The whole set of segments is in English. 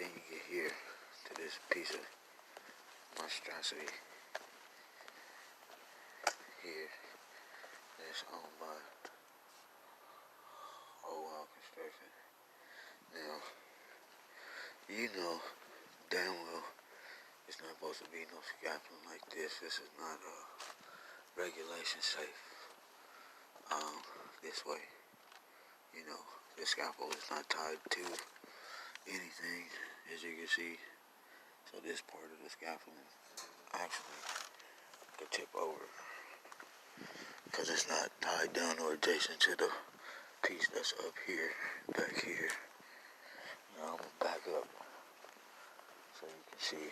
Then you get here to this piece of monstrosity here that's owned by Oakland Construction. Now, you know damn well it's not supposed to be no scaffolding like this. This is not regulation safe. This way, you know, the scaffold is not tied to anything, as you can see. So this part of the scaffolding actually could tip over because it's not tied down or adjacent to the piece that's up here, back here. Now I'm gonna back up so you can see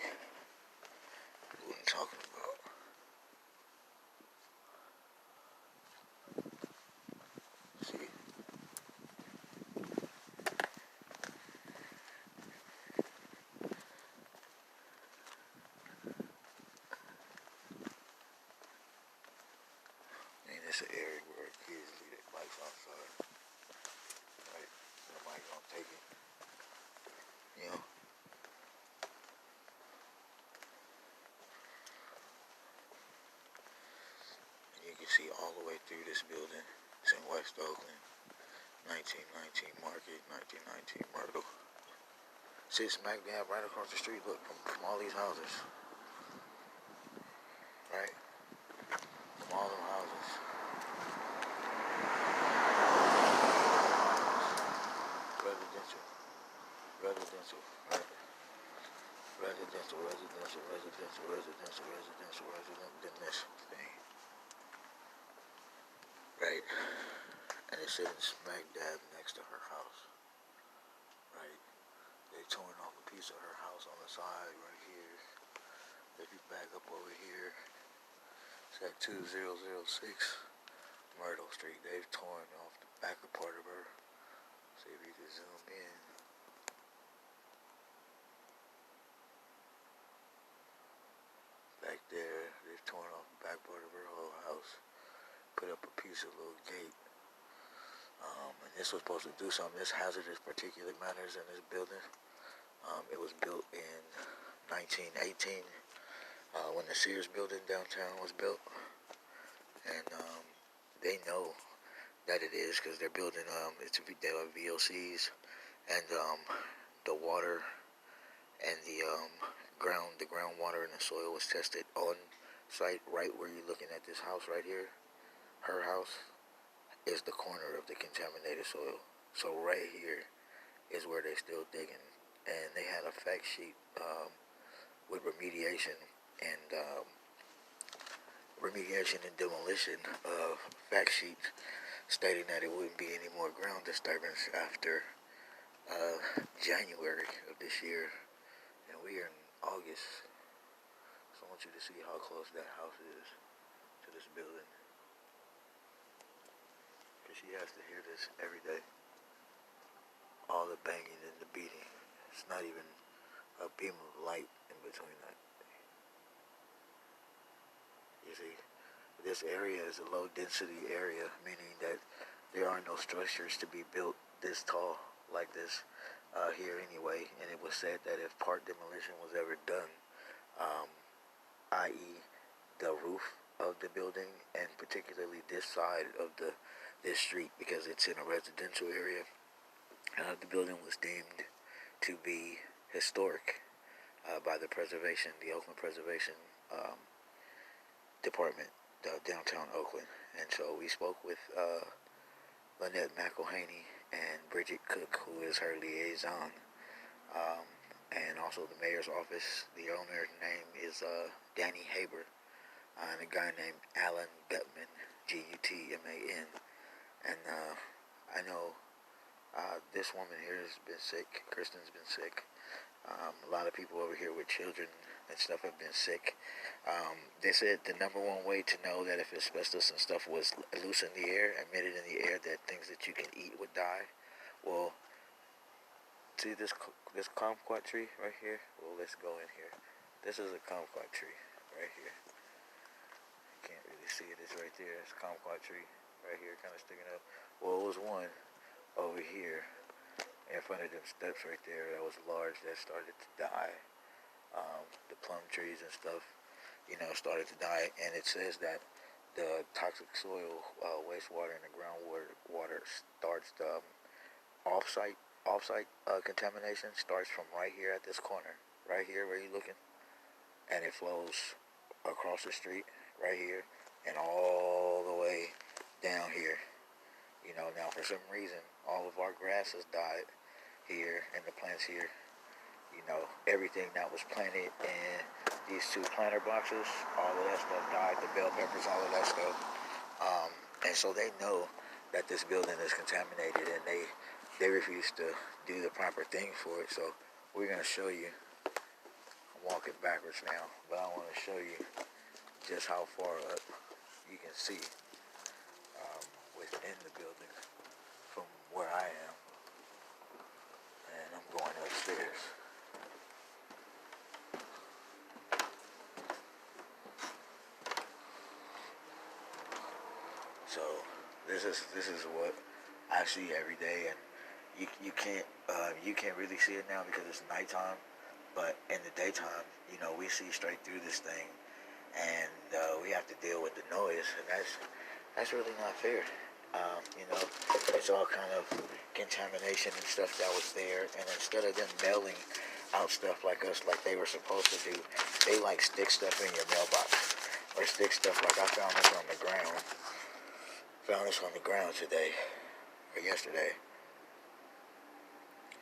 what I'm talking about. See? It's an area where kids leave their bikes outside. Right? Nobody gonna take it. You know? And you can see all the way through this building. It's in West Oakland. 1919 Market, 1919 Myrtle. Sit smack dab right across the street, look, from all these houses. Right? From all them houses. Residential, right? Residential, then this thing. Right? And it's sitting smack dab next to her house. Right? They torn off a piece of her house on the side right here. If you back up over here, it's at 2006 Myrtle Street. They've torn off the back part of her. See if you can zoom in. Back there, they've torn off the back part of her whole house. Put up a piece of little gate. And this was supposed to do something. This hazardous particulate matters in this building. It was built in 1918 when the Sears building downtown was built. And they know that it is because they're building, they have VOCs, and the water and the groundwater and the soil was tested on site right where you're looking at this house right here. Her house is the corner of the contaminated soil. So right here is where they're still digging. And they had a fact sheet with remediation and demolition fact sheet stating that it wouldn't be any more ground disturbance after January of this year. And we are in August. So I want you to see how close that house is to this building. Because she has to hear this every day. All the banging and the beating. It's not even a beam of light in between that. You see, this area is a low density area, meaning that there are no structures to be built this tall like this here anyway. And it was said that if part demolition was ever done, i.e. the roof of the building, and particularly this side of this street, because it's in a residential area, the building was deemed to be historic by the Oakland Preservation Department, downtown Oakland. And so we spoke with Lynette McElhaney and Bridget Cook, who is her liaison, and also the mayor's office. The owner's name is Danny Haber, and a guy named Alan Gutman, Gutman. And I know this woman here has been sick. Kristen's been sick. A lot of people over here with children and stuff have been sick. They said the number one way to know that if asbestos and stuff was loose in the air, emitted in the air, that things that you can eat would die. Well, see this kumquat tree right here? Well, let's go in here. This is a kumquat tree right here. You can't really see it. It's right there. It's a kumquat tree right here, kind of sticking up. Well, it was one over here, in front of them steps right there that was large that started to die. The plum trees and stuff, started to die. And it says that the toxic soil, wastewater, and the groundwater water starts the offsite contamination starts from right here at this corner, right here where you're looking, and it flows across the street right here and all the way down here. Now for some reason, all of our grass has died here and the plants here. Everything that was planted in these 2 planter boxes, all of that stuff died, the bell peppers, all of that stuff. And so they know that this building is contaminated, and they refuse to do the proper thing for it. So we're going to show you. I'm walking backwards now, but I want to show you just how far up you can see within the building from where I am. And I'm going upstairs. So this is what I see every day, and you can't really see it now because it's nighttime. But in the daytime, we see straight through this thing, and we have to deal with the noise, and that's really not fair. It's all kind of contamination and stuff that was there, and instead of them mailing out stuff like us, like they were supposed to do, they like stick stuff in your mailbox, or stick stuff like I found this on the ground. Found this on the ground today, or yesterday.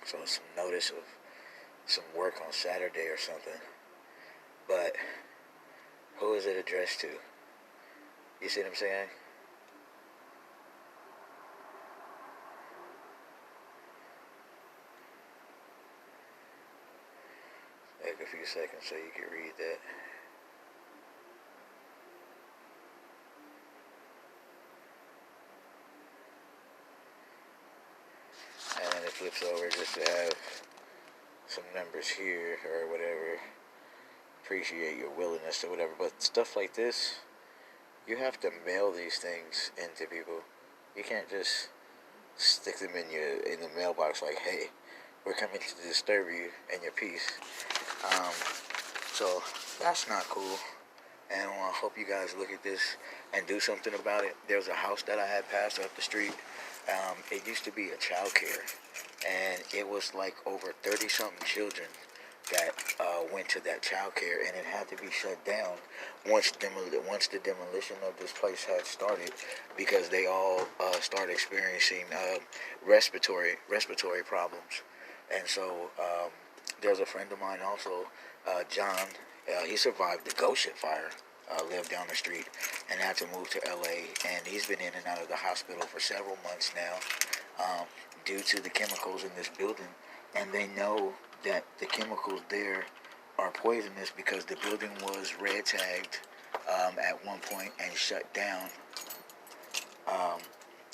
So it's some notice of some work on Saturday or something. But who is it addressed to? You see what I'm saying? Take a few seconds so you can read that. And then it flips over just to have some numbers here or whatever. Appreciate your willingness or whatever. But stuff like this, you have to mail these things into people. You can't just stick them in the mailbox like, hey, we're coming to disturb you and your peace. So that's not cool. And I hope you guys look at this and do something about it. There's a house that I had passed up the street. It used to be a Childcare, and it was like over 30-something children that went to that Childcare, and it had to be shut down once the demolition of this place had started, because they all started experiencing respiratory problems. And so there's a friend of mine also, John. He survived the Goshen fire. Lived down the street and had to move to LA, and he's been in and out of the hospital for several months now due to the chemicals in this building. And they know that the chemicals there are poisonous because the building was red tagged at one point and shut down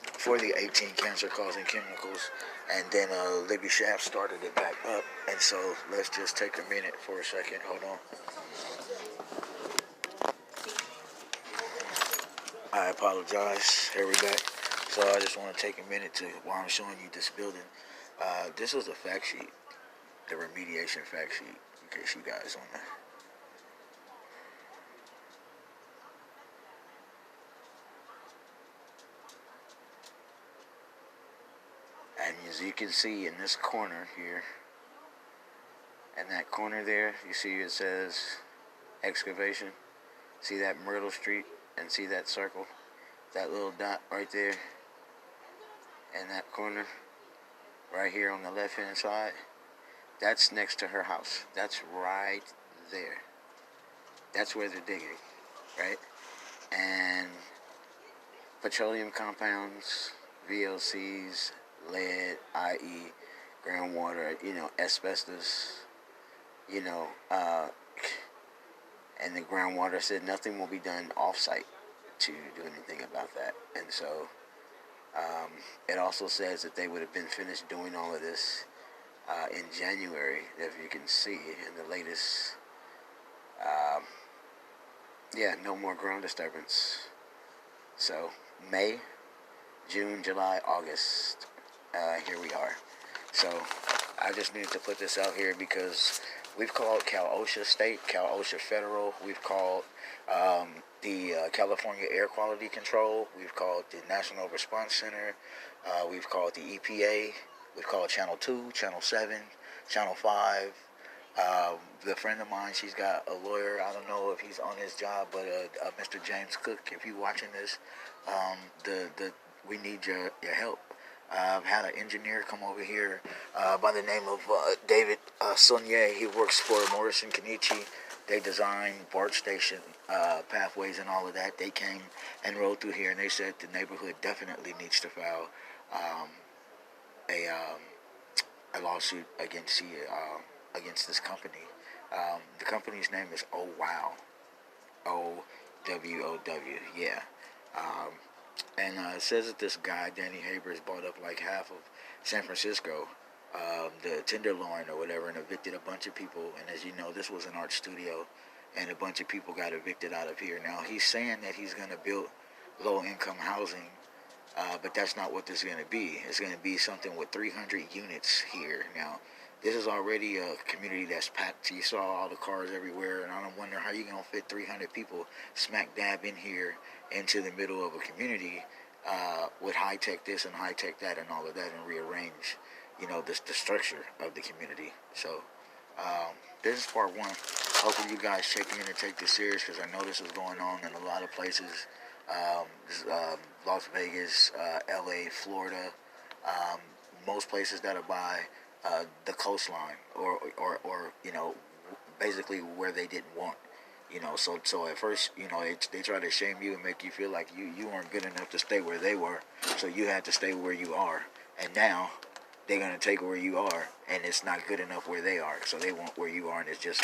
for the 18 cancer causing chemicals, and then Libby Shaft started it back up. And so let's just take a minute for a second. Hold on. I apologize. Here we back. So I just want to take a minute while I'm showing you this building. This was a fact sheet, the remediation fact sheet, in case you guys want to. And as you can see in this corner here, and that corner there, you see it says excavation. See that Myrtle Street? And see that circle, that little dot right there in that corner right here on the left hand side? That's next to her house. That's right there. That's where they're digging, right? And petroleum compounds, VLCs, lead, i.e. groundwater, asbestos, and the groundwater said nothing will be done off-site to do anything about that. And so it also says that they would have been finished doing all of this in January, if you can see in the latest, no more ground disturbance. So May, June, July, August, here we are. So I just needed to put this out here because we've called Cal OSHA State, Cal OSHA Federal. We've called the California Air Quality Control. We've called the National Response Center. We've called the EPA. We've called Channel 2, Channel 7, Channel 5. The friend of mine, she's got a lawyer. I don't know if he's on his job, but Mr. James Cook, if you're watching this, we need your help. I've had an engineer come over here by the name of David Sonnier. He works for Morrison Kenichi. They designed BART station pathways and all of that. They came and rode through here, and they said the neighborhood definitely needs to file a lawsuit against this company. The company's name is OWOW. OWOW, yeah. And it says that this guy, Danny Habers, bought up like half of San Francisco, the Tenderloin or whatever, and evicted a bunch of people. And as you know, this was an art studio, and a bunch of people got evicted out of here. Now, he's saying that he's going to build low-income housing, but that's not what this is going to be. It's going to be something with 300 units here. Now, this is already a community that's packed. You saw all the cars everywhere, and I don't wonder how you're going to fit 300 people smack dab in here into the middle of a community with high-tech this and high-tech that and all of that, and rearrange, the structure of the community. So this is part one. Hopefully you guys check in and take this serious, because I know this is going on in a lot of places. Las Vegas, LA, Florida, most places that are by the coastline, or basically where they didn't want. So at first, they try to shame you and make you feel like you weren't good enough to stay where they were, so you had to stay where you are. And now they're going to take where you are, and it's not good enough where they are, so they want where you are, and it's just,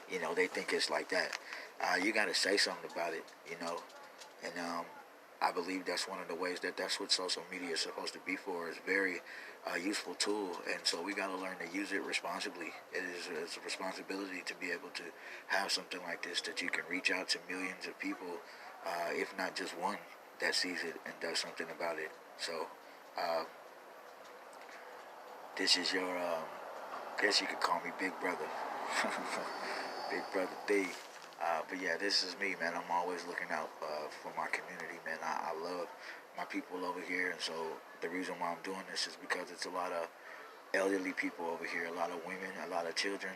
they think it's like that. You got to say something about it, and I believe that's one of the ways that's what social media is supposed to be for. It's very useful tool, and so we got to learn to use it responsibly. It's a responsibility to be able to have something like this that you can reach out to millions of people, if not just one that sees it and does something about it. So this is your, I guess you could call me Big Brother, Big Brother D. But yeah, this is me, man. I'm always looking out for my community, man. I love my people over here, and so the reason why I'm doing this is because it's a lot of elderly people over here, a lot of women, a lot of children.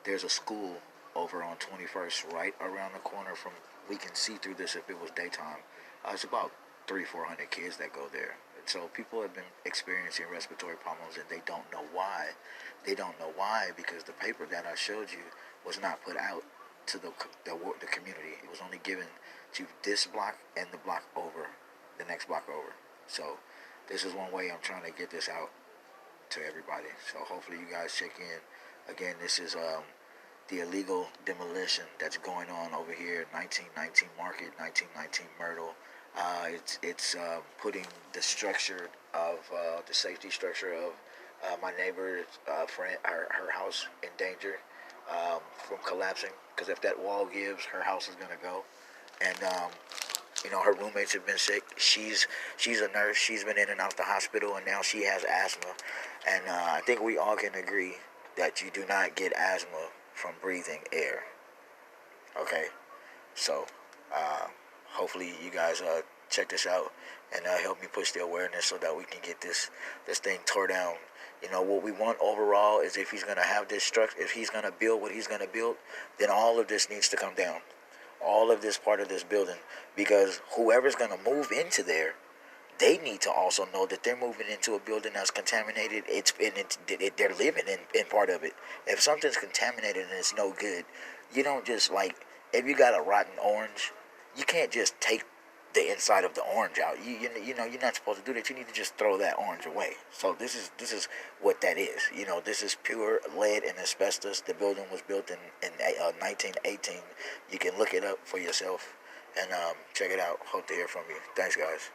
There's a school over on 21st right around the corner from, we can see through this if it was daytime. It's about 300-400 kids that go there. And so people have been experiencing respiratory problems, and they don't know why. They don't know why because the paper that I showed you was not put out to the community. It was only given to this block and the block over, the next block over. So this is one way I'm trying to get this out to everybody. So hopefully you guys check in. Again, this is the illegal demolition that's going on over here, 1919 Market, 1919 Myrtle. It's putting the structure of the safety structure of my neighbor's friend, her house in danger from collapsing, because if that wall gives, her house is going to go. And her roommates have been sick. She's a nurse. She's been in and out the hospital, and now she has asthma. And I think we all can agree that you do not get asthma from breathing air. Okay? So hopefully you guys check this out and help me push the awareness so that we can get this thing tore down. What we want overall is, if he's going to have this structure, if he's going to build what he's going to build, then all of this needs to come down. All of this part of this building, because whoever's going to move into there, they need to also know that they're moving into a building that's contaminated. They're living in part of it. If something's contaminated and it's no good, you don't just, if you got a rotten orange, you can't just take the inside of the orange out. You're not supposed to do that. You need to just throw that orange away. So this is what that is. This is pure lead and asbestos. The building was built in 1918. You can look it up for yourself and check it out. Hope to hear from you. Thanks, guys.